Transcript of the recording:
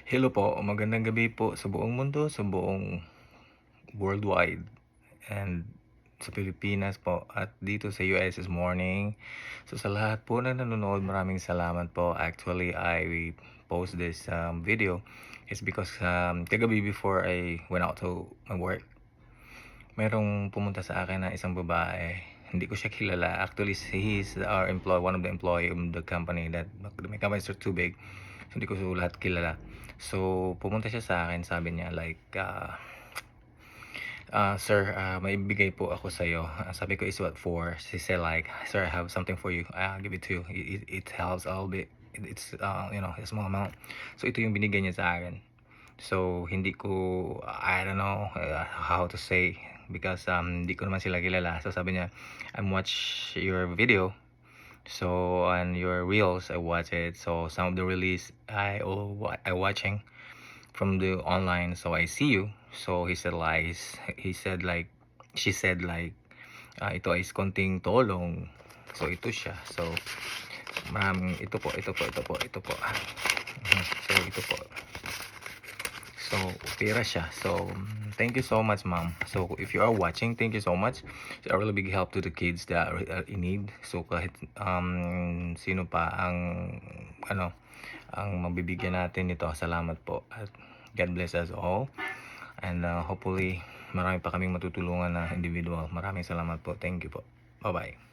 Hello po, magandang gabi po sa buong mundo, sa buong worldwide, and sa Pilipinas po at dito sa US is morning. So sa lahat po na nanonood, maraming salamat po. Actually, I post this video is because kagabi before I went out to my work, merong pumunta sa akin na isang babae. Hindi ko siya kilala. Actually, he's our employee, one of the employee of the company that my company is too big. So, hindi ko lahat kilala. So, pumunta siya sa akin, sabi niya like, sir, may bigay po ako sa iyo. Sabi ko, is what for? She said like, sir, I have something for you. I'll give it to you. It helps a little bit. It's, a small amount. So, ito yung binigay niya sa akin. So, hindi ko, I don't know how to say because hindi ko naman sila kilala. So, sabi niya, I'm watch your video. So, on your reels, I watch it. So, some of the release I watching from the online. So, I see you. So, she said like, ito is konting tulong. So, ito siya. So, ito po. So, ito po. So, pera siya. So, thank you so much, ma'am. So, if you are watching, thank you so much. It's a really big help to the kids that are in need. So, kahit sino pa ang mabibigyan natin nito, salamat po. At God bless us all. And hopefully, marami pa kaming matutulungan na individual. Maraming salamat po. Thank you po. Bye-bye.